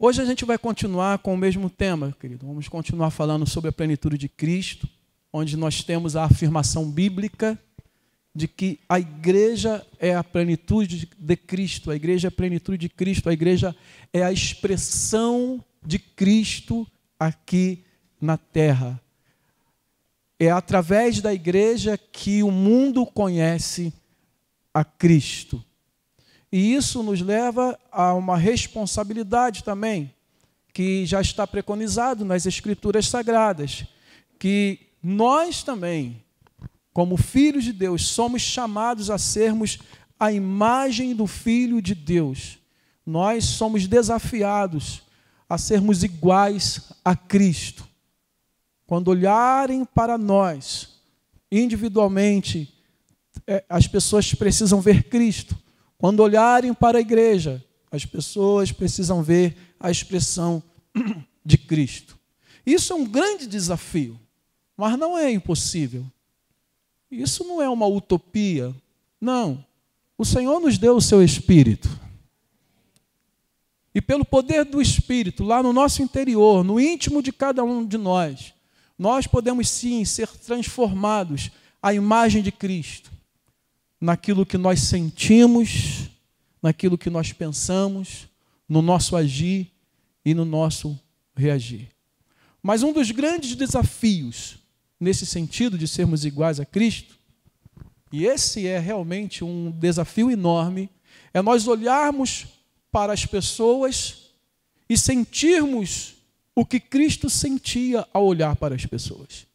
Hoje a gente vai continuar com o mesmo tema, querido. Vamos continuar falando sobre a plenitude de Cristo, onde nós temos a afirmação bíblica de que a igreja é a plenitude de Cristo, a igreja é a plenitude de Cristo, a igreja é a expressão de Cristo aqui na terra. É através da igreja que o mundo conhece a Cristo. E isso nos leva a uma responsabilidade também, que já está preconizado nas Escrituras Sagradas, que nós também, como filhos de Deus, somos chamados a sermos a imagem do Filho de Deus. Nós somos desafiados a sermos iguais a Cristo. Quando olharem para nós, individualmente, as pessoas precisam ver Cristo. Quando olharem para a igreja, as pessoas precisam ver a expressão de Cristo. Isso é um grande desafio, mas não é impossível. Isso não é uma utopia. Não. O Senhor nos deu o seu Espírito. E pelo poder do Espírito, lá no nosso interior, no íntimo de cada um de nós, nós podemos sim ser transformados à imagem de Cristo. Naquilo que nós sentimos, naquilo que nós pensamos, no nosso agir e no nosso reagir. Mas um dos grandes desafios, nesse sentido de sermos iguais a Cristo, e esse é realmente um desafio enorme, é nós olharmos para as pessoas e sentirmos o que Cristo sentia ao olhar para as pessoas.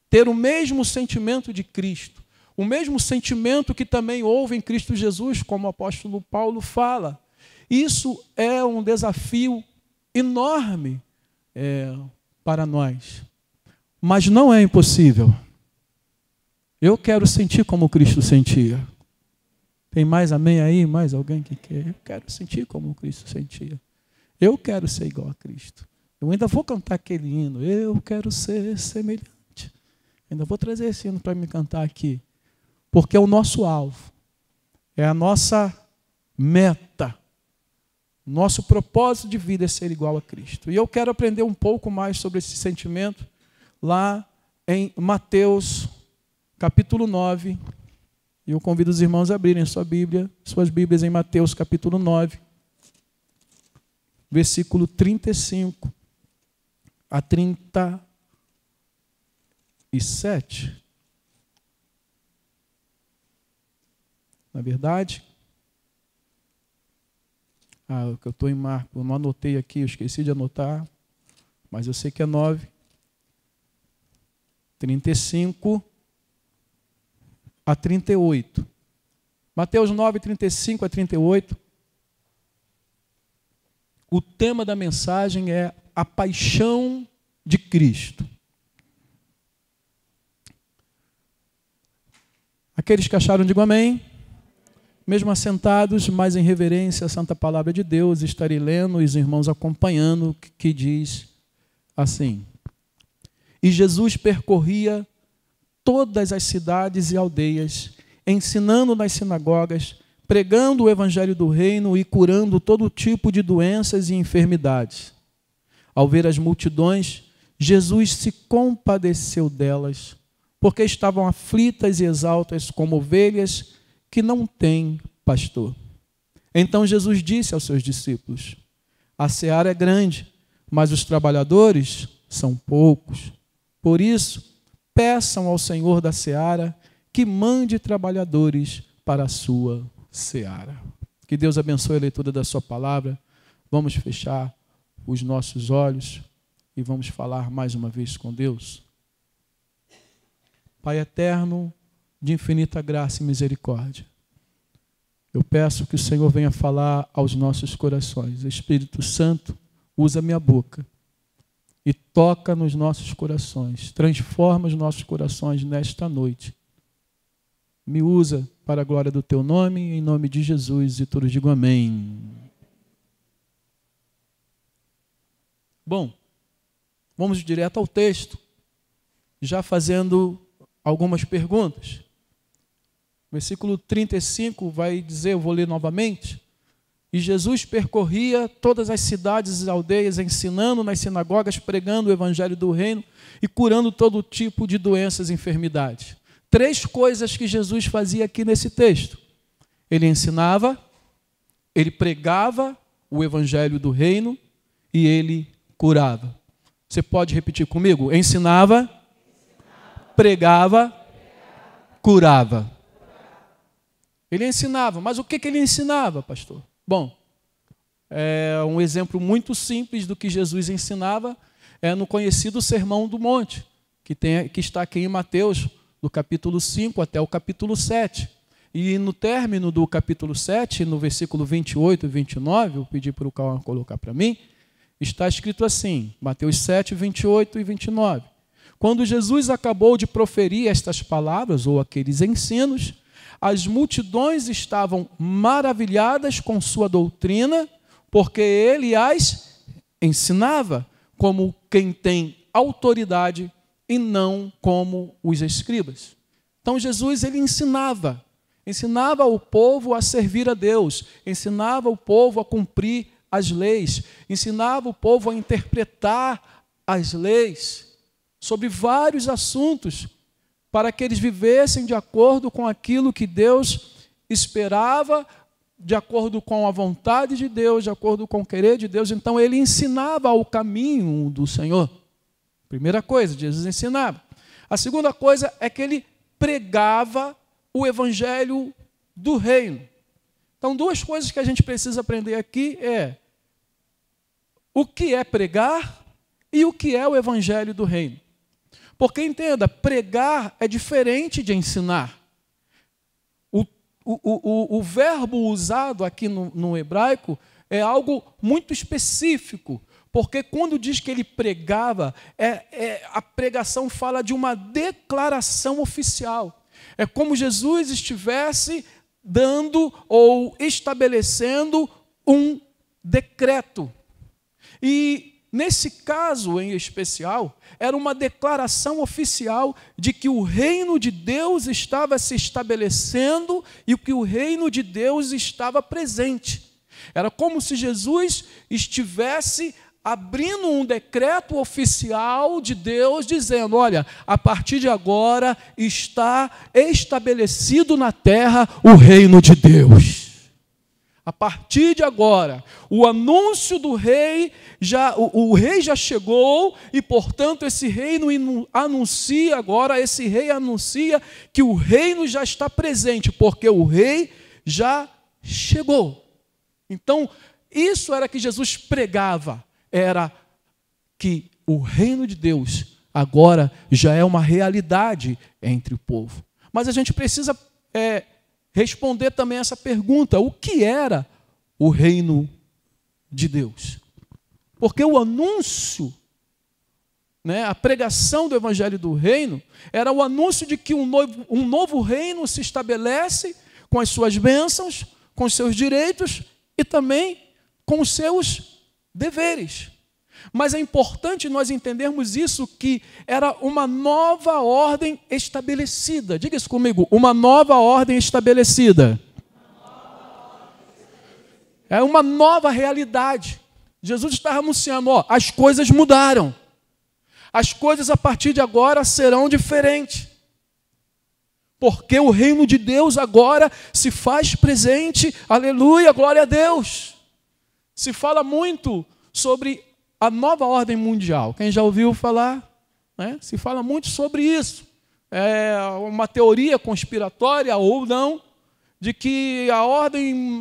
Ter o mesmo sentimento de Cristo. O mesmo sentimento que também houve em Cristo Jesus, como o apóstolo Paulo fala. Isso é um desafio enorme para nós. Mas não é impossível. Eu quero sentir como Cristo sentia. Tem mais amém aí? Mais alguém que quer? Eu quero sentir como Cristo sentia. Eu quero ser igual a Cristo. Eu ainda vou cantar aquele hino. Eu quero ser semelhante. Ainda vou trazer esse hino para me cantar aqui. Porque é o nosso alvo, é a nossa meta, nosso propósito de vida é ser igual a Cristo. E eu quero aprender um pouco mais sobre esse sentimento lá em Mateus, capítulo 9. E eu convido os irmãos a abrirem suas Bíblias em Mateus, capítulo 9, versículo 35 a 37. Na verdade, o que eu estou em Marcos, eu não anotei aqui, eu esqueci de anotar, mas eu sei que é 9, 35 a 38. Mateus 9, 35 a 38. O tema da mensagem é a paixão de Cristo. Aqueles que acharam, digam amém. Mesmo assentados, mas em reverência à santa palavra de Deus, estarei lendo e os irmãos acompanhando, que diz assim: E Jesus percorria todas as cidades e aldeias, ensinando nas sinagogas, pregando o evangelho do reino e curando todo tipo de doenças e enfermidades. Ao ver as multidões, Jesus se compadeceu delas, porque estavam aflitas e exaustas como ovelhas que não têm pastor. Então Jesus disse aos seus discípulos: A seara é grande, mas os trabalhadores são poucos. Por isso, peçam ao Senhor da seara que mande trabalhadores para a sua seara. Que Deus abençoe a leitura da sua palavra. Vamos fechar os nossos olhos e vamos falar mais uma vez com Deus. Pai eterno, de infinita graça e misericórdia, eu peço que o Senhor venha falar aos nossos corações. Espírito Santo, usa minha boca e toca nos nossos corações. Transforma os nossos corações nesta noite. Me usa para a glória do teu nome, em nome de Jesus, e todos digam amém. Bom, vamos direto ao texto, já fazendo algumas perguntas. Versículo 35 vai dizer, eu vou ler novamente, E Jesus percorria todas as cidades e aldeias, ensinando nas sinagogas, pregando o evangelho do reino e curando todo tipo de doenças e enfermidades. 3 coisas que Jesus fazia aqui nesse texto. Ele ensinava, ele pregava o evangelho do reino e ele curava. Você pode repetir comigo? Ensinava, pregava, curava. Ele ensinava, mas o que ele ensinava, pastor? Bom, um exemplo muito simples do que Jesus ensinava é no conhecido Sermão do Monte, que está aqui em Mateus, do capítulo 5 até o capítulo 7. E no término do capítulo 7, no versículo 28 e 29, eu pedi para o Cauã colocar para mim, está escrito assim, Mateus 7, 28 e 29. Quando Jesus acabou de proferir estas palavras, ou aqueles ensinos, as multidões estavam maravilhadas com sua doutrina, porque ele as ensinava como quem tem autoridade e não como os escribas. Então Jesus ele ensinava o povo a servir a Deus, ensinava o povo a cumprir as leis, ensinava o povo a interpretar as leis sobre vários assuntos, para que eles vivessem de acordo com aquilo que Deus esperava, de acordo com a vontade de Deus, de acordo com o querer de Deus. Então ele ensinava o caminho do Senhor. Primeira coisa, Jesus ensinava. A segunda coisa é que ele pregava o evangelho do reino. Então, 2 coisas que a gente precisa aprender aqui é o que é pregar e o que é o evangelho do reino. Porque, entenda, pregar é diferente de ensinar. O verbo usado aqui no hebraico é algo muito específico, porque quando diz que ele pregava, a pregação fala de uma declaração oficial. É como Jesus estivesse dando ou estabelecendo um decreto. E nesse caso em especial, era uma declaração oficial de que o reino de Deus estava se estabelecendo e que o reino de Deus estava presente. Era como se Jesus estivesse abrindo um decreto oficial de Deus, dizendo, olha, a partir de agora está estabelecido na terra o reino de Deus. A partir de agora, o anúncio do rei, o rei já chegou e, portanto, esse reino anuncia agora, esse rei anuncia que o reino já está presente, porque o rei já chegou. Então, isso era que Jesus pregava, era que o reino de Deus agora já é uma realidade entre o povo. Mas a gente precisa responder também essa pergunta: o que era o reino de Deus? Porque o anúncio, a pregação do evangelho do reino, era o anúncio de que um novo reino se estabelece com as suas bênçãos, com os seus direitos e também com os seus deveres. Mas é importante nós entendermos isso, que era uma nova ordem estabelecida. Diga isso comigo, uma nova ordem estabelecida. É uma nova realidade. Jesus estava anunciando, as coisas mudaram. As coisas a partir de agora serão diferentes. Porque o reino de Deus agora se faz presente. Aleluia, glória a Deus. Se fala muito sobre a nova ordem mundial. Quem já ouviu falar? Se fala muito sobre isso. É uma teoria conspiratória ou não, de que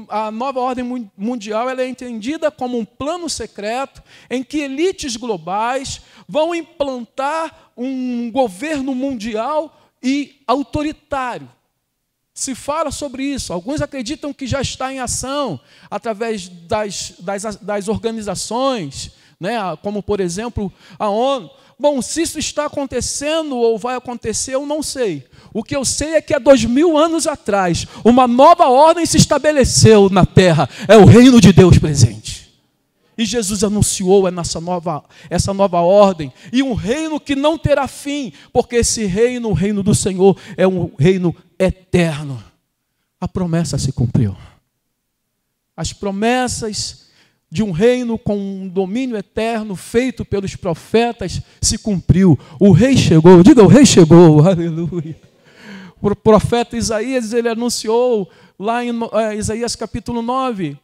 a nova ordem mundial ela é entendida como um plano secreto em que elites globais vão implantar um governo mundial e autoritário. Se fala sobre isso. Alguns acreditam que já está em ação através das organizações, como, por exemplo, a ONU. Bom, se isso está acontecendo ou vai acontecer, eu não sei. O que eu sei é que há 2000 anos atrás, uma nova ordem se estabeleceu na terra. É o reino de Deus presente. E Jesus anunciou essa nova ordem. E um reino que não terá fim, porque esse reino, o reino do Senhor, é um reino eterno. A promessa se cumpriu. As promessas de um reino com um domínio eterno feito pelos profetas se cumpriu. O rei chegou. Diga, o rei chegou. Aleluia. O profeta Isaías, ele anunciou lá em Isaías capítulo 9.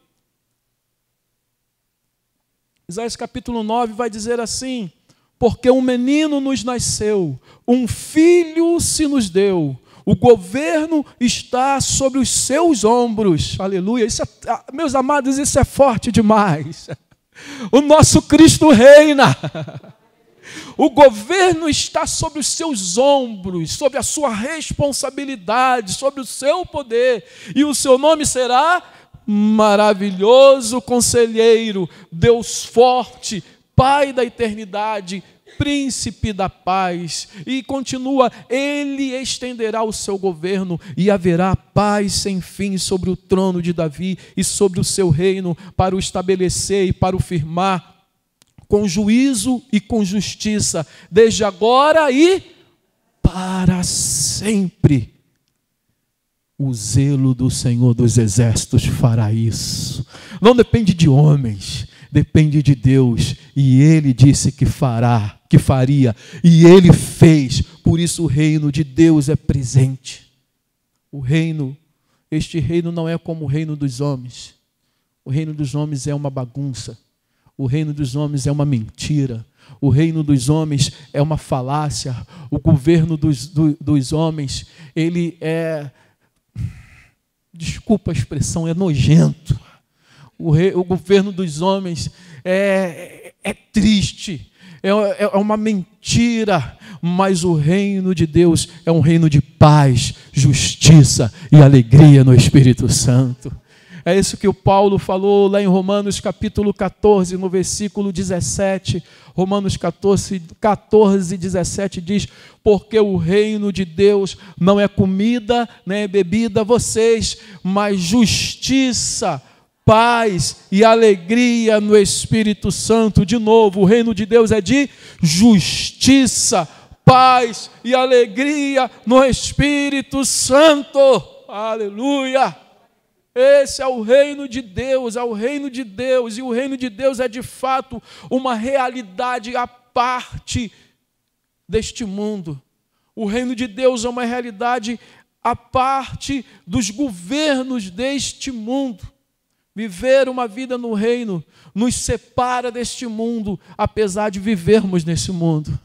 Isaías capítulo 9 vai dizer assim: porque um menino nos nasceu, um filho se nos deu, o governo está sobre os seus ombros. Aleluia. Isso meus amados, isso é forte demais. O nosso Cristo reina. O governo está sobre os seus ombros, sobre a sua responsabilidade, sobre o seu poder. E o seu nome será Maravilhoso Conselheiro, Deus Forte, Pai da Eternidade, Príncipe da Paz. E continua: ele estenderá o seu governo e haverá paz sem fim sobre o trono de Davi e sobre o seu reino, para o estabelecer e para o firmar com juízo e com justiça, desde agora e para sempre. O zelo do Senhor dos Exércitos fará isso. Não depende de homens, depende de Deus. E Ele disse que fará, que faria, e Ele fez. Por isso o reino de Deus é presente. Este reino não é como o reino dos homens. O reino dos homens é uma bagunça. O reino dos homens é uma mentira. O reino dos homens é uma falácia. O governo dos homens, ele é... desculpa a expressão, é nojento. O governo dos homens é triste, é uma mentira, mas o reino de Deus é um reino de paz, justiça e alegria no Espírito Santo. É isso que o Paulo falou lá em Romanos capítulo 14, no versículo 17. Romanos 14, 17 diz: porque o reino de Deus não é comida, nem é bebida a vocês, mas justiça, paz e alegria no Espírito Santo. De novo, o reino de Deus é de justiça, paz e alegria no Espírito Santo. Aleluia! Esse é o reino de Deus, é o reino de Deus, e o reino de Deus é de fato uma realidade à parte deste mundo. O reino de Deus é uma realidade à parte dos governos deste mundo. Viver uma vida no reino nos separa deste mundo, apesar de vivermos nesse mundo.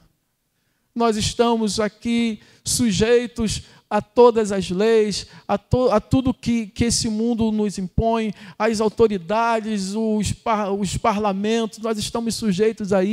Nós estamos aqui sujeitos a todas as leis, a tudo que esse mundo nos impõe, as autoridades, os parlamentos, nós estamos sujeitos a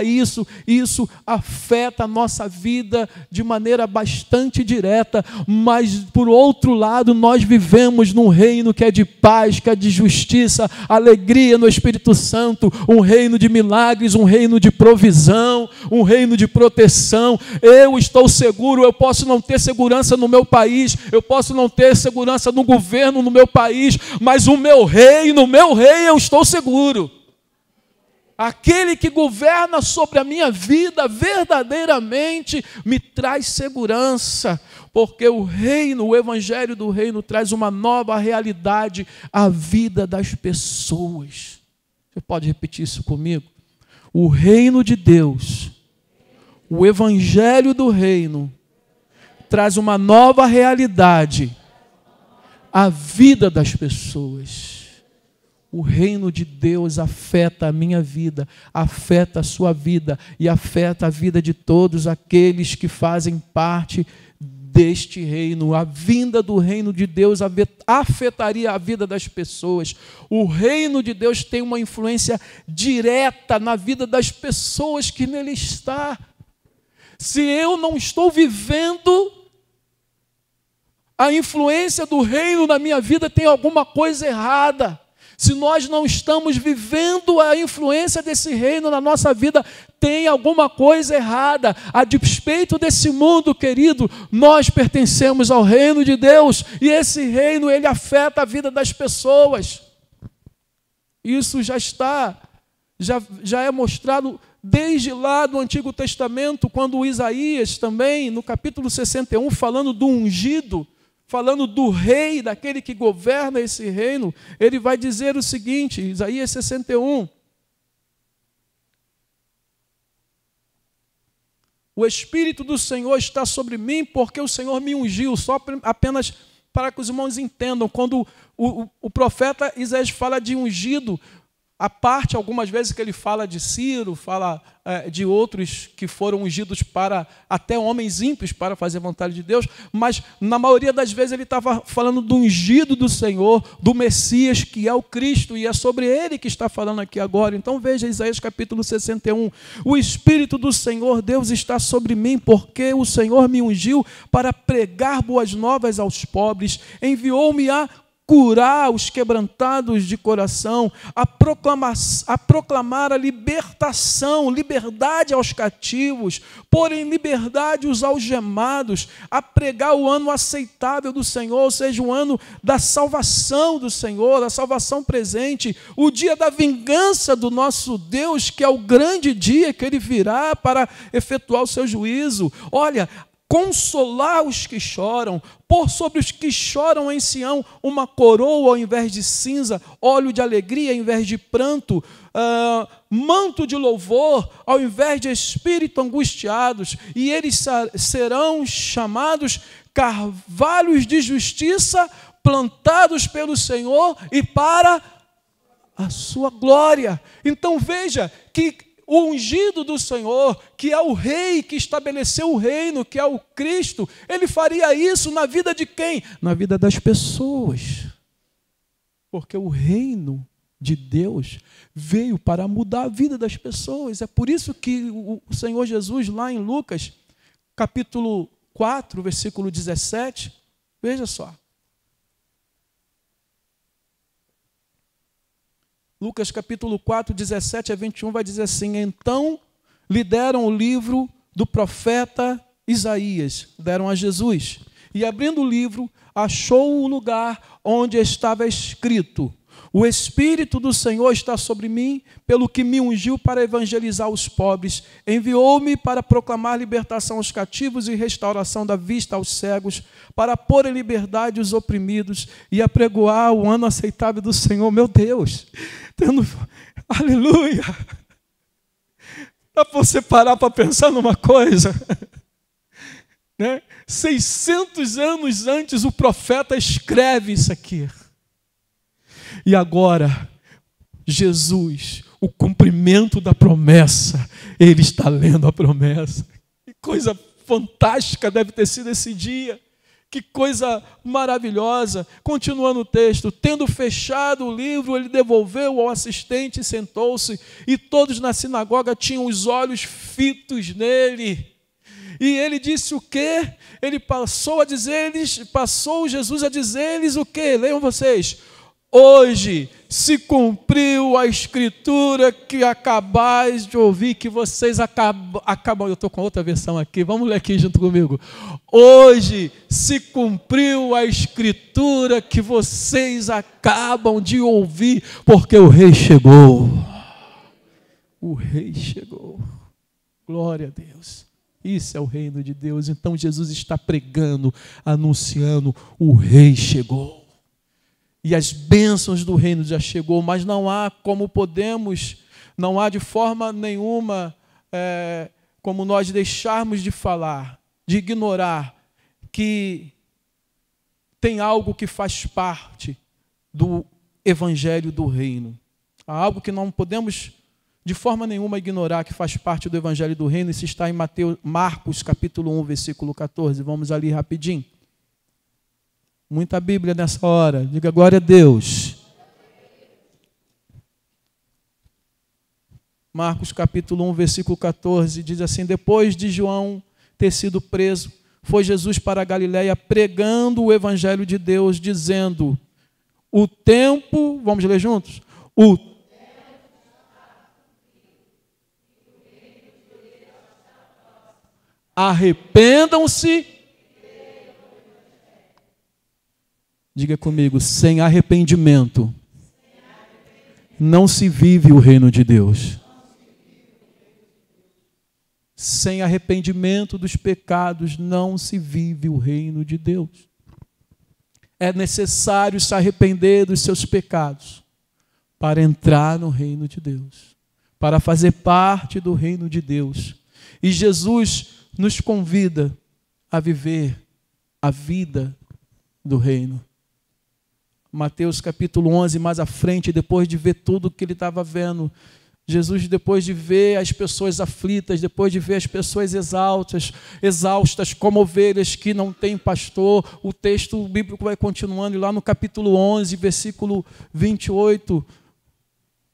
isso. Isso afeta a nossa vida de maneira bastante direta, mas, por outro lado, nós vivemos num reino que é de paz, que é de justiça, alegria no Espírito Santo, um reino de milagres, um reino de provisão, um reino de proteção. Eu estou seguro, eu posso não ter segurança no meu país, eu posso não ter segurança no governo no meu país, mas no meu rei eu estou seguro. Aquele que governa sobre a minha vida verdadeiramente me traz segurança, porque o reino, o evangelho do reino traz uma nova realidade à vida das pessoas. Você pode repetir isso comigo? O reino de Deus, o evangelho do reino traz uma nova realidade à vida das pessoas. O reino de Deus afeta a minha vida, afeta a sua vida e afeta a vida de todos aqueles que fazem parte deste reino. A vinda do reino de Deus afetaria a vida das pessoas. O reino de Deus tem uma influência direta na vida das pessoas que nele está. Se eu não estou vivendo a influência do reino na minha vida, tem alguma coisa errada. Se nós não estamos vivendo a influência desse reino na nossa vida, tem alguma coisa errada. A despeito desse mundo, querido, nós pertencemos ao reino de Deus, e esse reino, ele afeta a vida das pessoas. Isso já é mostrado desde lá do Antigo Testamento, quando Isaías também, no capítulo 61, falando do ungido, falando do rei, daquele que governa esse reino, ele vai dizer o seguinte, Isaías 61. O Espírito do Senhor está sobre mim, porque o Senhor me ungiu, apenas para que os irmãos entendam. Quando o profeta Isaías fala de ungido, a parte, algumas vezes que ele fala de Ciro, fala de outros que foram ungidos para, até homens ímpios, para fazer a vontade de Deus, mas na maioria das vezes ele estava falando do ungido do Senhor, do Messias, que é o Cristo, e é sobre ele que está falando aqui agora. Então veja Isaías capítulo 61. O Espírito do Senhor Deus está sobre mim, porque o Senhor me ungiu para pregar boas novas aos pobres, enviou-me a curar os quebrantados de coração, a proclamar a libertação, liberdade aos cativos, pôr em liberdade os algemados, a pregar o ano aceitável do Senhor, ou seja, o ano da salvação do Senhor, da salvação presente, o dia da vingança do nosso Deus, que é o grande dia que Ele virá para efetuar o seu juízo. Olha, consolar os que choram, pôr sobre os que choram em Sião uma coroa ao invés de cinza, óleo de alegria ao invés de pranto, manto de louvor ao invés de espírito angustiados, e eles serão chamados carvalhos de justiça, plantados pelo Senhor e para a sua glória. Então veja que o ungido do Senhor, que é o rei que estabeleceu o reino, que é o Cristo, ele faria isso na vida de quem? Na vida das pessoas. Porque o reino de Deus veio para mudar a vida das pessoas. É por isso que o Senhor Jesus, lá em Lucas, capítulo 4, versículo 17, veja só. Lucas capítulo 4, 17 a 21 vai dizer assim: então lhe deram o livro do profeta Isaías, deram a Jesus, e abrindo o livro, achou o lugar onde estava escrito: o Espírito do Senhor está sobre mim, pelo que me ungiu para evangelizar os pobres, enviou-me para proclamar libertação aos cativos e restauração da vista aos cegos, para pôr em liberdade os oprimidos e apregoar o ano aceitável do Senhor. Meu Deus, aleluia! Dá para você parar para pensar numa coisa? Né? 600 anos antes o profeta escreve isso aqui. E agora, Jesus, o cumprimento da promessa, ele está lendo a promessa. Que coisa fantástica deve ter sido esse dia. Que coisa maravilhosa. Continuando o texto, tendo fechado o livro, ele devolveu ao assistente e sentou-se, e todos na sinagoga tinham os olhos fitos nele. E ele disse o quê? Ele passou Jesus a dizer-lhes o quê? Leiam vocês. Hoje se cumpriu a escritura que acabais de ouvir, que vocês acabam. Eu estou com outra versão aqui, vamos ler aqui junto comigo. Hoje se cumpriu a escritura que vocês acabam de ouvir, porque o rei chegou. O rei chegou. Glória a Deus. Isso é o reino de Deus. Então Jesus está pregando, anunciando: o rei chegou. E as bênçãos do reino já chegou, mas não há como não há de forma nenhuma como nós deixarmos de falar, de ignorar que tem algo que faz parte do evangelho do reino. Há algo que não podemos de forma nenhuma ignorar, que faz parte do evangelho do reino. Isso está em Marcos capítulo 1, versículo 14. Vamos ali rapidinho. Muita Bíblia nessa hora. Diga glória a Deus. Marcos capítulo 1, versículo 14, diz assim: depois de João ter sido preso, foi Jesus para a Galiléia pregando o evangelho de Deus, dizendo: o tempo, vamos ler juntos? Arrependam-se. Diga comigo: sem arrependimento não se vive o reino de Deus. Sem arrependimento dos pecados não se vive o reino de Deus. É necessário se arrepender dos seus pecados para entrar no reino de Deus, para fazer parte do reino de Deus. E Jesus nos convida a viver a vida do reino. Mateus capítulo 11, mais à frente, depois de ver tudo o que ele estava vendo, Jesus, depois de ver as pessoas aflitas, depois de ver as pessoas exaustas como ovelhas que não têm pastor, o texto bíblico vai continuando, e lá no capítulo 11, versículo 28,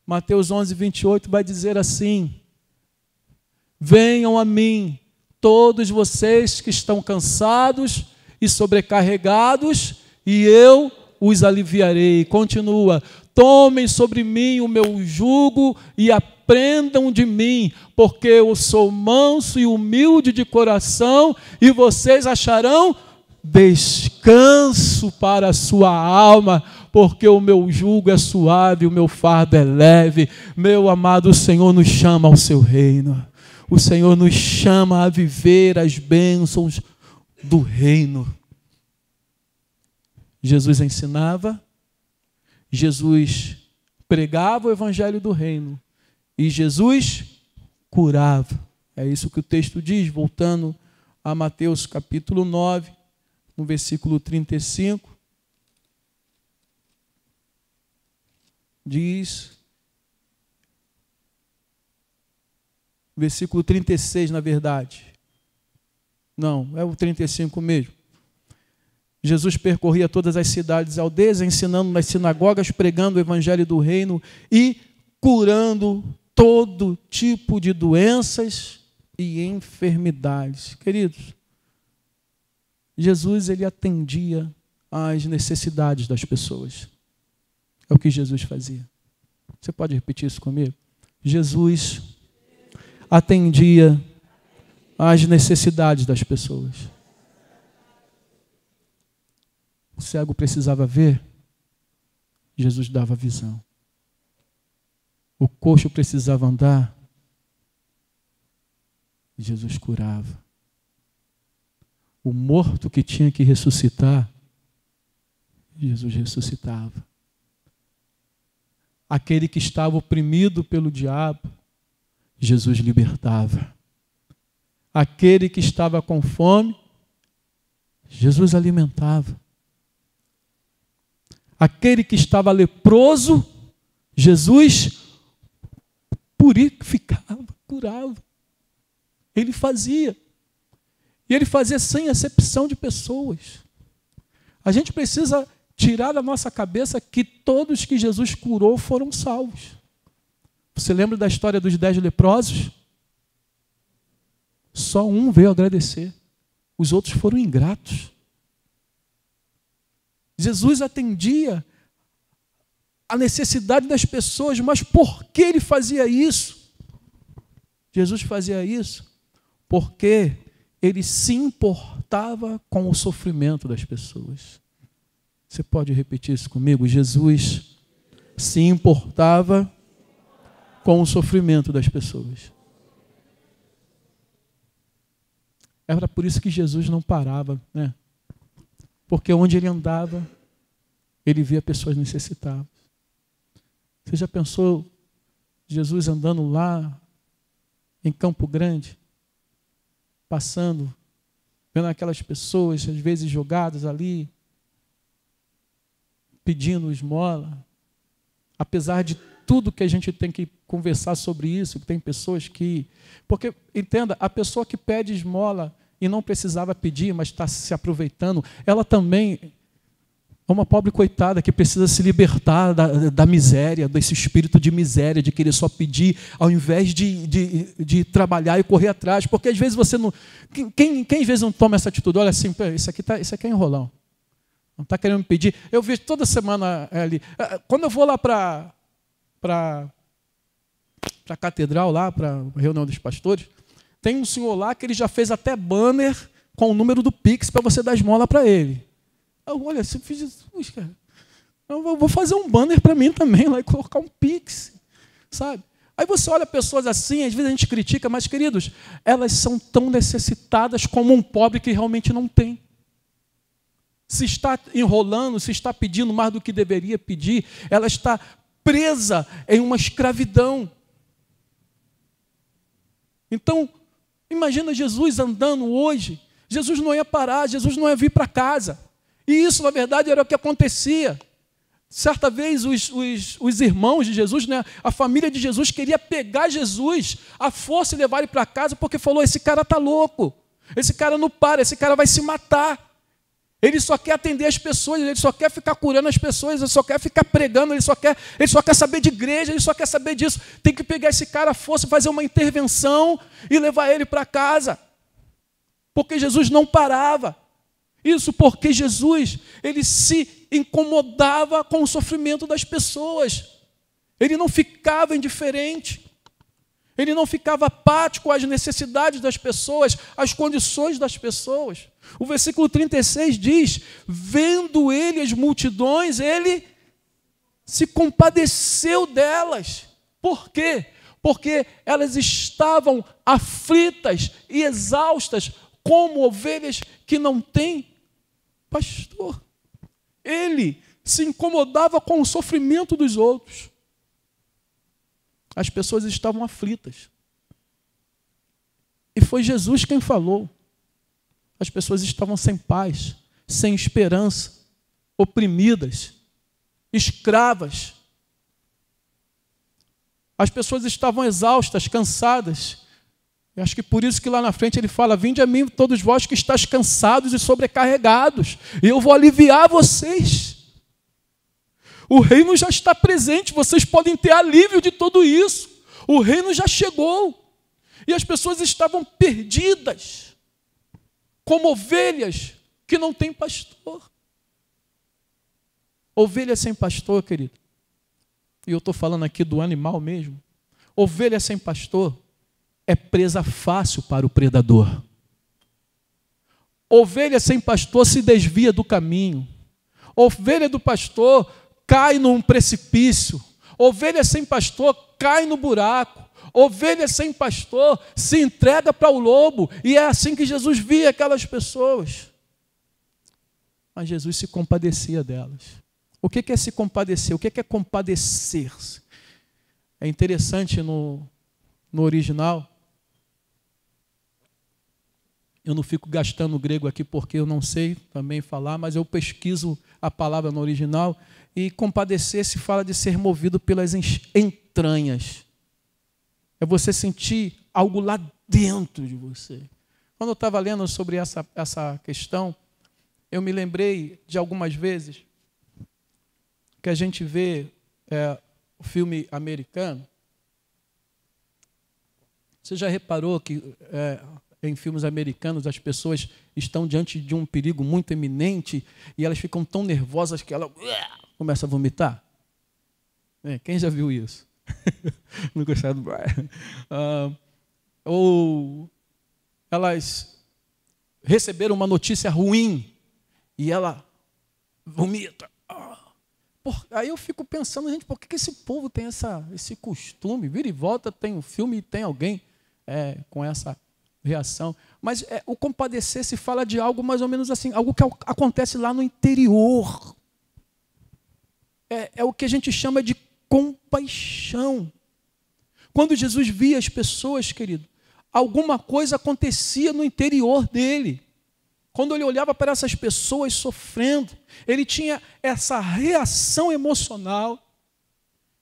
Mateus 11, 28, vai dizer assim: venham a mim, todos vocês que estão cansados e sobrecarregados, e eu os aliviarei. Continua: tomem sobre mim o meu jugo e aprendam de mim, porque eu sou manso e humilde de coração, e vocês acharão descanso para a sua alma, porque o meu jugo é suave, o meu fardo é leve. Meu amado, o Senhor nos chama ao seu reino. O Senhor nos chama a viver as bênçãos do reino. Jesus ensinava, Jesus pregava o evangelho do reino e Jesus curava. É isso que o texto diz, voltando a Mateus capítulo 9, no versículo 35. Diz, versículo 36, na verdade. Não, é o 35 mesmo. Jesus percorria todas as cidades e aldeias, ensinando nas sinagogas, pregando o evangelho do reino e curando todo tipo de doenças e enfermidades. Queridos, Jesus, ele atendia às necessidades das pessoas. É o que Jesus fazia. Você pode repetir isso comigo? Jesus atendia às necessidades das pessoas. O cego precisava ver, Jesus dava visão. O coxo precisava andar, Jesus curava. O morto que tinha que ressuscitar, Jesus ressuscitava. Aquele que estava oprimido pelo diabo, Jesus libertava. Aquele que estava com fome, Jesus alimentava. Aquele que estava leproso, Jesus purificava, curava. Ele fazia. E ele fazia sem acepção de pessoas. A gente precisa tirar da nossa cabeça que todos que Jesus curou foram salvos. Você lembra da história dos 10 leprosos? Só um veio agradecer. Os outros foram ingratos. Jesus atendia a necessidade das pessoas, mas por que ele fazia isso? Jesus fazia isso porque ele se importava com o sofrimento das pessoas. Você pode repetir isso comigo? Jesus se importava com o sofrimento das pessoas. Era por isso que Jesus não parava, né? Porque onde ele andava, ele via pessoas necessitadas. Você já pensou Jesus andando lá em Campo Grande, passando, vendo aquelas pessoas, às vezes jogadas ali, pedindo esmola? Apesar de tudo que a gente tem que conversar sobre isso, que tem pessoas que... Porque, entenda, a pessoa que pede esmola e não precisava pedir, mas está se aproveitando, ela também é uma pobre coitada que precisa se libertar da miséria, desse espírito de miséria, de querer só pedir, ao invés de trabalhar e correr atrás. Porque às vezes você não... Quem às vezes não toma essa atitude? Olha assim, isso aqui é enrolão. Não está querendo me pedir. Eu vejo toda semana ali. Quando eu vou lá para a catedral, lá para a reunião dos pastores, tem um senhor lá que ele já fez até banner com o número do Pix para você dar esmola para ele. Eu, olha, se eu fiz isso, cara, eu vou fazer um banner para mim também lá e colocar um Pix, sabe? Aí você olha pessoas assim, às vezes a gente critica, mas, queridos, elas são tão necessitadas como um pobre que realmente não tem. se está enrolando, se está pedindo mais do que deveria pedir, ela está presa em uma escravidão. Então, imagina Jesus andando hoje. Jesus não ia parar, Jesus não ia vir para casa. E isso, na verdade, era o que acontecia. Certa vez, os irmãos de Jesus, né, a família de Jesus, queria pegar Jesus à força e levar ele para casa, porque falou, esse cara está louco, esse cara não para, esse cara vai se matar. Ele só quer atender as pessoas, ele só quer ficar curando as pessoas, ele só quer ficar pregando, ele só quer saber de igreja, ele só quer saber disso. Tem que pegar esse cara à força, fazer uma intervenção e levar ele para casa. Porque Jesus não parava. Isso porque Jesus, ele se incomodava com o sofrimento das pessoas. Ele não ficava indiferente. Ele não ficava apático às necessidades das pessoas, às condições das pessoas. O versículo 36 diz, vendo ele as multidões, ele se compadeceu delas. Por quê? Porque elas estavam aflitas e exaustas, como ovelhas que não têm pastor. Ele se incomodava com o sofrimento dos outros. As pessoas estavam aflitas. E foi Jesus quem falou. As pessoas estavam sem paz, sem esperança, oprimidas, escravas. As pessoas estavam exaustas, cansadas. Eu acho que por isso que lá na frente ele fala, vinde a mim todos vós que estáis cansados e sobrecarregados, e eu vou aliviar vocês. O reino já está presente, vocês podem ter alívio de tudo isso. O reino já chegou. E as pessoas estavam perdidas, como ovelhas que não têm pastor. Ovelha sem pastor, querido. E eu estou falando aqui do animal mesmo. Ovelha sem pastor é presa fácil para o predador. Ovelha sem pastor se desvia do caminho. Ovelha do pastor cai num precipício. Ovelha sem pastor cai no buraco. Ovelha sem pastor se entrega para o lobo. E é assim que Jesus via aquelas pessoas. Mas Jesus se compadecia delas. O que é se compadecer? O que é compadecer-se? É interessante no original. Eu não fico gastando o grego aqui porque eu não sei também falar, mas eu pesquiso a palavra no original. E compadecer se fala de ser movido pelas entranhas. É você sentir algo lá dentro de você. Quando eu estava lendo sobre essa questão, eu me lembrei de algumas vezes que a gente vê o filme americano. Você já reparou que em filmes americanos as pessoas estão diante de um perigo muito iminente e elas ficam tão nervosas que elas começam a vomitar? Quem já viu isso? Não gostava do Brian. Ou elas receberam uma notícia ruim e ela vomita. Aí eu fico pensando, gente, por que esse povo tem esse costume? Vira e volta, tem um filme e tem alguém com essa reação. Mas o compadecer se fala de algo mais ou menos assim, algo que acontece lá no interior. É o que a gente chama de compaixão. Quando Jesus via as pessoas, querido, alguma coisa acontecia no interior dele. Quando ele olhava para essas pessoas sofrendo, ele tinha essa reação emocional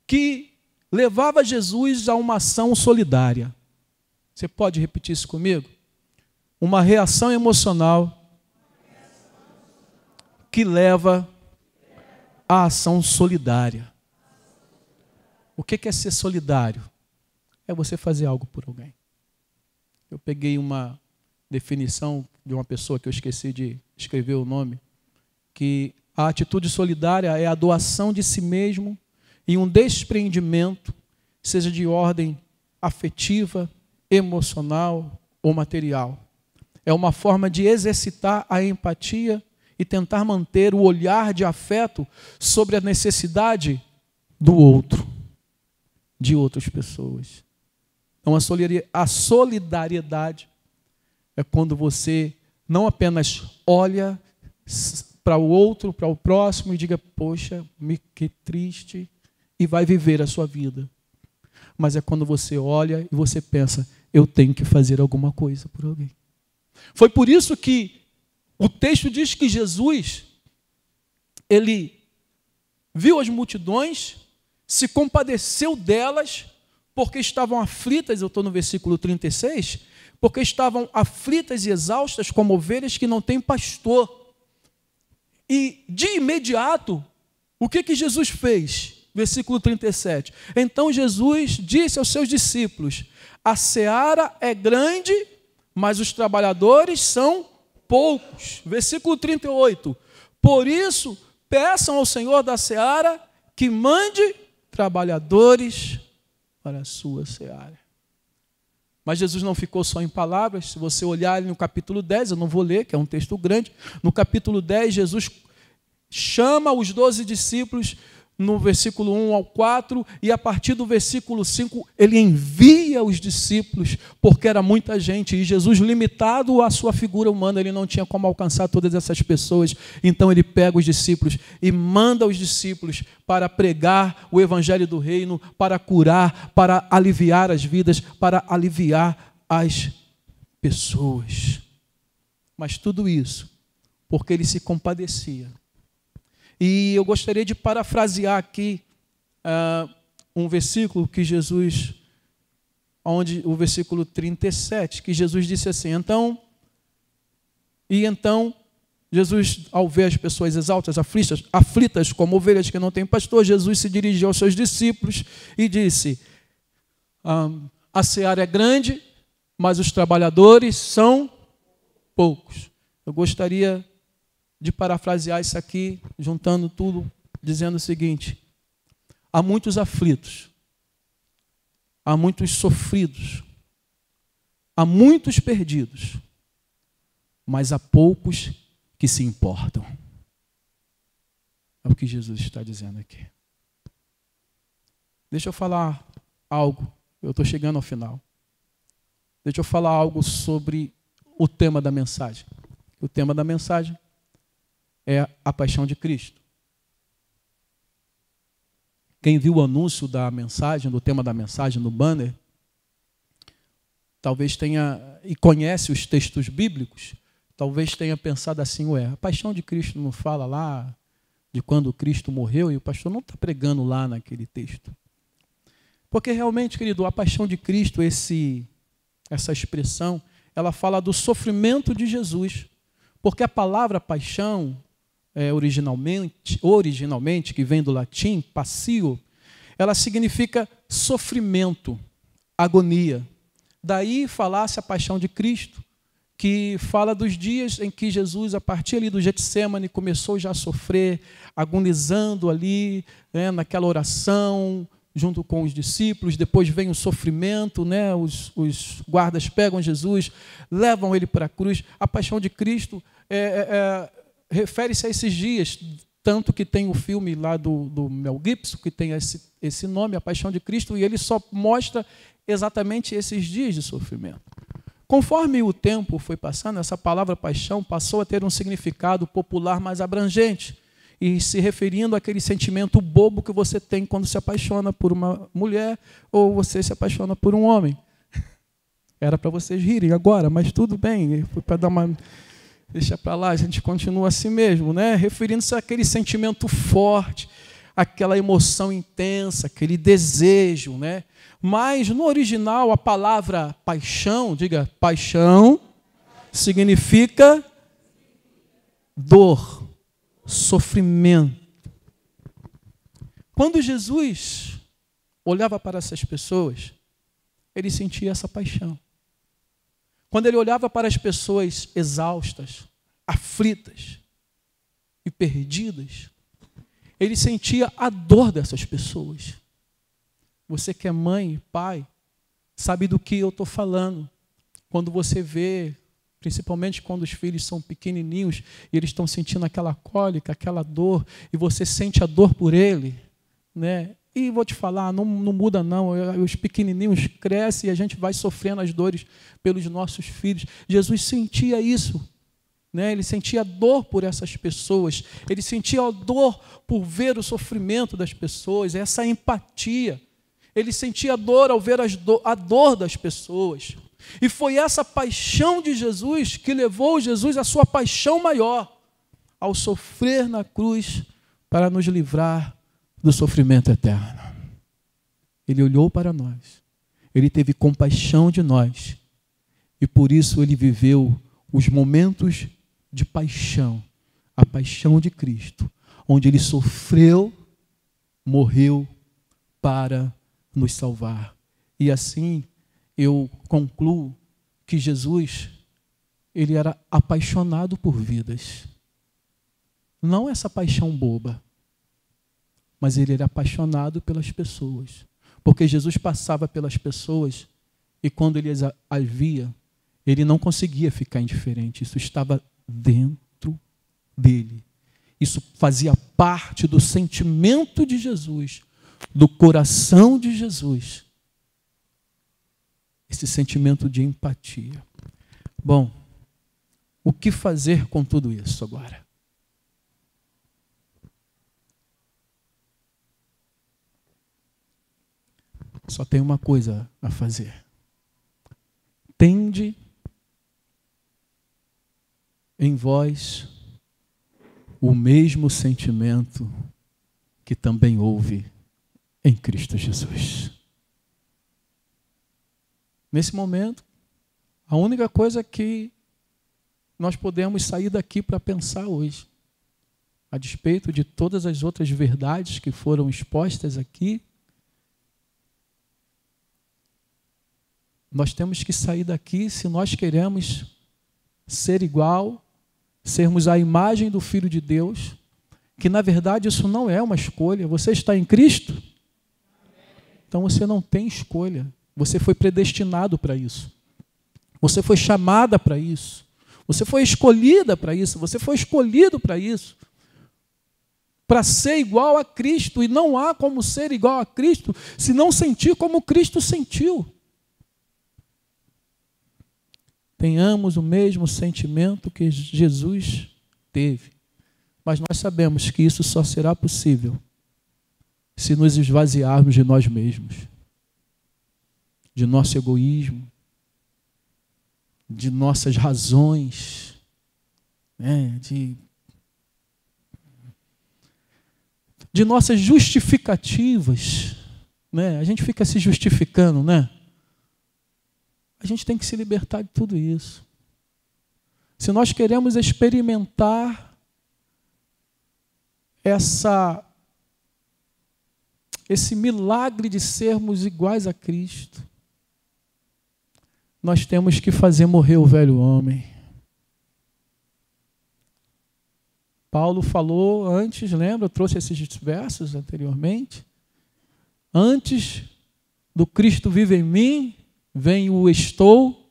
que levava Jesus a uma ação solidária. Você pode repetir isso comigo? Uma reação emocional que leva à ação solidária. O que é ser solidário? É você fazer algo por alguém. Eu peguei uma definição de uma pessoa que eu esqueci de escrever o nome, que a atitude solidária é a doação de si mesmo em um despreendimento, seja de ordem afetiva, emocional ou material. É uma forma de exercitar a empatia e tentar manter o olhar de afeto sobre a necessidade do outro, de outras pessoas. Então, a solidariedade é quando você não apenas olha para o outro, para o próximo, e diga, poxa, que triste, e vai viver a sua vida. Mas é quando você olha e você pensa, eu tenho que fazer alguma coisa por alguém. Foi por isso que o texto diz que Jesus, ele viu as multidões, se compadeceu delas, porque estavam aflitas, eu estou no versículo 36, porque estavam aflitas e exaustas como ovelhas que não têm pastor. E de imediato, o que Jesus fez? Versículo 37. Então Jesus disse aos seus discípulos, a seara é grande, mas os trabalhadores são poucos. Versículo 38. Por isso, peçam ao Senhor da seara que mande trabalhadores para a sua seara. Mas Jesus não ficou só em palavras. Se você olhar ali no capítulo 10, eu não vou ler, que é um texto grande. No capítulo 10, Jesus chama os 12 discípulos no versículo 1 ao 4, e a partir do versículo 5, ele envia os discípulos, porque era muita gente, e Jesus, limitado à sua figura humana, ele não tinha como alcançar todas essas pessoas, então ele pega os discípulos e manda os discípulos para pregar o evangelho do reino, para curar, para aliviar as vidas, para aliviar as pessoas. Mas tudo isso, porque ele se compadecia. E eu gostaria de parafrasear aqui um versículo que Jesus, onde o versículo 37, que Jesus disse assim, então Jesus, ao ver as pessoas exaltas, aflitas como ovelhas que não têm pastor, Jesus se dirigiu aos seus discípulos e disse, a seara é grande, mas os trabalhadores são poucos. Eu gostaria de parafrasear isso aqui, juntando tudo, dizendo o seguinte, há muitos aflitos, há muitos sofridos, há muitos perdidos, mas há poucos que se importam. É o que Jesus está dizendo aqui. Deixa eu falar algo, eu estou chegando ao final. Deixa eu falar algo sobre o tema da mensagem. O tema da mensagem é a paixão de Cristo. Quem viu o anúncio da mensagem, do tema da mensagem no banner, talvez tenha, e conhece os textos bíblicos, talvez tenha pensado assim, a paixão de Cristo não fala lá de quando Cristo morreu, e o pastor não está pregando lá naquele texto. Porque realmente, querido, a paixão de Cristo, essa expressão, ela fala do sofrimento de Jesus. Porque a palavra paixão, originalmente, que vem do latim, passio, ela significa sofrimento, agonia. Daí falasse a paixão de Cristo, que fala dos dias em que Jesus, a partir ali do Getsêmani, começou já a sofrer, agonizando ali, naquela oração, junto com os discípulos. Depois vem o sofrimento, os guardas pegam Jesus, levam ele para a cruz. A paixão de Cristo refere-se a esses dias, tanto que tem o filme lá do Mel Gibson, que tem esse nome, A Paixão de Cristo, e ele só mostra exatamente esses dias de sofrimento. Conforme o tempo foi passando, essa palavra paixão passou a ter um significado popular mais abrangente, e se referindo àquele sentimento bobo que você tem quando se apaixona por uma mulher ou você se apaixona por um homem. Era para vocês rirem agora, mas tudo bem, foi para dar uma... Deixa para lá, a gente continua assim mesmo, referindo-se àquele sentimento forte, aquela emoção intensa, aquele desejo, Mas no original a palavra paixão, diga paixão, significa dor, sofrimento. Quando Jesus olhava para essas pessoas, ele sentia essa paixão. Quando ele olhava para as pessoas exaustas, aflitas e perdidas, ele sentia a dor dessas pessoas. Você que é mãe, pai, sabe do que eu estou falando. Quando você vê, principalmente quando os filhos são pequenininhos e eles estão sentindo aquela cólica, aquela dor, e você sente a dor por ele, E vou te falar, não muda não, os pequenininhos crescem e a gente vai sofrendo as dores pelos nossos filhos. Jesus sentia isso. né? Ele sentia dor por essas pessoas, ele sentia a dor por ver o sofrimento das pessoas, essa empatia. Ele sentia dor ao ver a dor das pessoas. E foi essa paixão de Jesus que levou Jesus à sua paixão maior, ao sofrer na cruz para nos livrar do sofrimento eterno. Ele olhou para nós, ele teve compaixão de nós, e por isso ele viveu os momentos de paixão, a paixão de Cristo, onde ele sofreu, morreu para nos salvar. E assim eu concluo que Jesus, ele era apaixonado por vidas. Não essa paixão boba, mas ele era apaixonado pelas pessoas. Porque Jesus passava pelas pessoas e quando ele as via, ele não conseguia ficar indiferente. Isso estava dentro dele. Isso fazia parte do sentimento de Jesus, do coração de Jesus. Esse sentimento de empatia. Bom, o que fazer com tudo isso agora? Só tem uma coisa a fazer. Tende em vós o mesmo sentimento que também houve em Cristo Jesus. Nesse momento, a única coisa que nós podemos sair daqui para pensar hoje, a despeito de todas as outras verdades que foram expostas aqui, nós temos que sair daqui, se nós queremos ser igual, sermos a imagem do Filho de Deus, que na verdade isso não é uma escolha. Você está em Cristo? Então você não tem escolha. Você foi predestinado para isso. Você foi chamada para isso. Você foi escolhida para isso. Você foi escolhido para isso. Para ser igual a Cristo. E não há como ser igual a Cristo se não sentir como Cristo sentiu. Tenhamos o mesmo sentimento que Jesus teve. Mas nós sabemos que isso só será possível se nos esvaziarmos de nós mesmos, de nosso egoísmo, de nossas razões, né, de nossas justificativas. Né? A gente fica se justificando, né? A gente tem que se libertar de tudo isso. Se nós queremos experimentar esse milagre de sermos iguais a Cristo, nós temos que fazer morrer o velho homem. Paulo falou antes, lembra? Eu trouxe esses versos anteriormente. Antes do Cristo vive em mim, vem o estou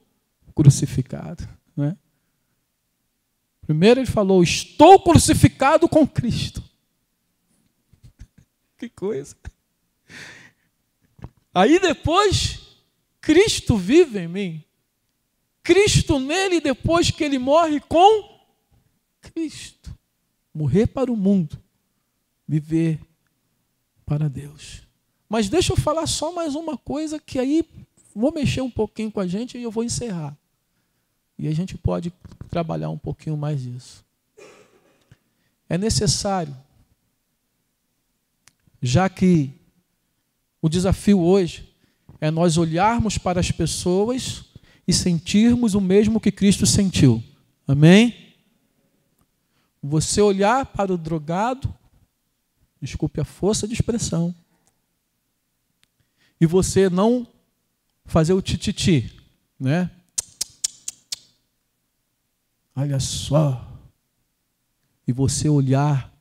crucificado. Né? Primeiro ele falou, estou crucificado com Cristo. Que coisa. Aí depois, Cristo vive em mim. Cristo nele, depois que ele morre com Cristo. Morrer para o mundo, viver para Deus. Mas deixa eu falar só mais uma coisa que aí vou mexer um pouquinho com a gente e eu vou encerrar. E a gente pode trabalhar um pouquinho mais disso. É necessário, já que o desafio hoje é nós olharmos para as pessoas e sentirmos o mesmo que Cristo sentiu. Amém? Você olhar para o drogado, desculpe a força de expressão, e você não fazer o tititi, né? Olha só. E você olhar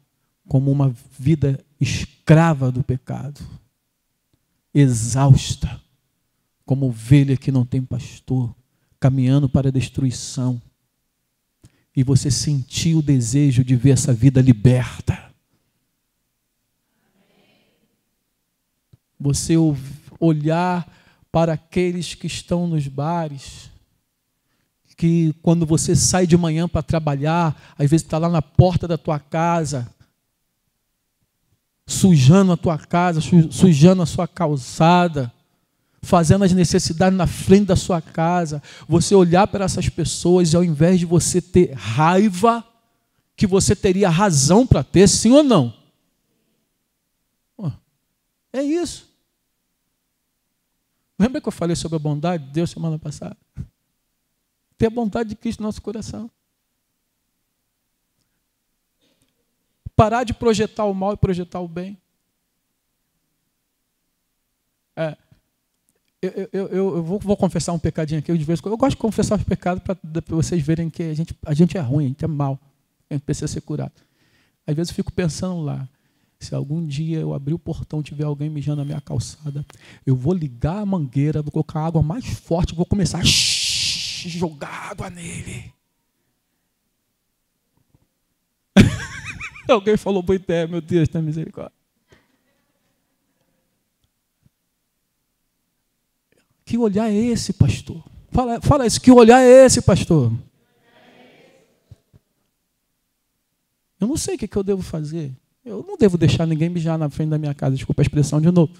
como uma vida escrava do pecado, exausta, como ovelha que não tem pastor, caminhando para a destruição. E você sentir o desejo de ver essa vida liberta. Você olhar para aqueles que estão nos bares, que quando você sai de manhã para trabalhar, às vezes está lá na porta da tua casa, sujando a tua casa, sujando a sua calçada, fazendo as necessidades na frente da sua casa, você olhar para essas pessoas e ao invés de você ter raiva, que você teria razão para ter, sim ou não? É isso. Lembra que eu falei sobre a bondade de Deus semana passada? Ter a bondade de Cristo no nosso coração. Parar de projetar o mal e projetar o bem. Eu vou confessar um pecadinho aqui de vez em quando. Eu gosto de confessar os pecados para vocês verem que a gente é ruim, a gente é mau, a gente precisa ser curado. Às vezes eu fico pensando lá, se algum dia eu abrir o portão e tiver alguém mijando na minha calçada, eu vou ligar a mangueira, vou colocar água mais forte, vou começar a jogar água nele. Alguém falou boa ideia, meu Deus, tem misericórdia. Que olhar é esse, pastor? Fala isso, que olhar é esse, pastor? Eu não sei o que eu devo fazer. Eu não devo deixar ninguém mijar na frente da minha casa, desculpa a expressão de novo.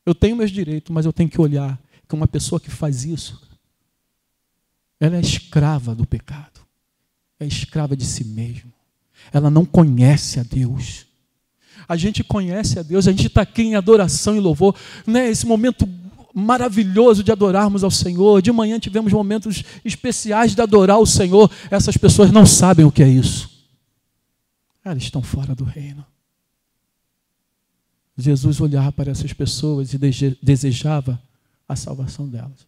Eu tenho meus direitos, mas eu tenho que olhar que uma pessoa que faz isso, ela é escrava do pecado. É escrava de si mesma. Ela não conhece a Deus. A gente conhece a Deus, a gente está aqui em adoração e louvor, né? Esse momento maravilhoso de adorarmos ao Senhor. De manhã tivemos momentos especiais de adorar o Senhor. Essas pessoas não sabem o que é isso. Elas estão fora do reino. Jesus olhava para essas pessoas e desejava a salvação delas.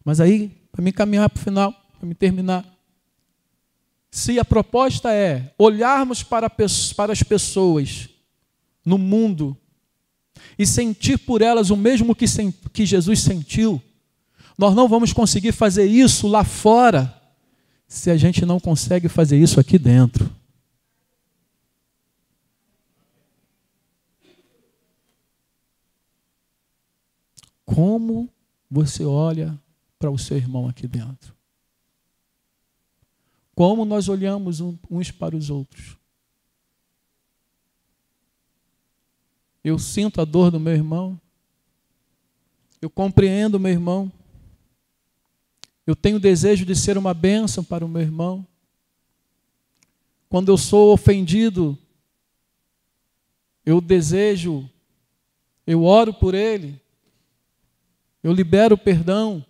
Mas aí, para me caminhar para o final, para me terminar, se a proposta é olharmos para as pessoas no mundo e sentir por elas o mesmo que Jesus sentiu, nós não vamos conseguir fazer isso lá fora se a gente não consegue fazer isso aqui dentro. Como você olha para o seu irmão aqui dentro? Como nós olhamos uns para os outros? Eu sinto a dor do meu irmão. Eu compreendo o meu irmão. Eu tenho o desejo de ser uma bênção para o meu irmão. Quando eu sou ofendido, eu oro por ele. Eu libero o perdão.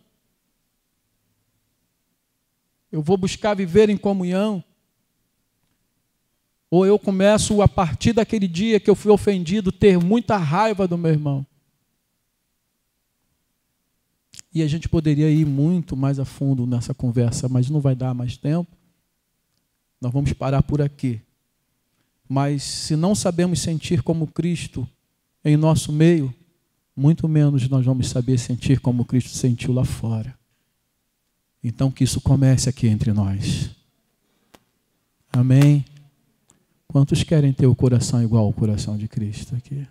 Eu vou buscar viver em comunhão. Ou eu começo, a partir daquele dia que eu fui ofendido, ter muita raiva do meu irmão. E a gente poderia ir muito mais a fundo nessa conversa, mas não vai dar mais tempo. Nós vamos parar por aqui. Mas se não sabemos sentir como Cristo em nosso meio, muito menos nós vamos saber sentir como Cristo sentiu lá fora. Então que isso comece aqui entre nós. Amém? Quantos querem ter o coração igual ao coração de Cristo aqui?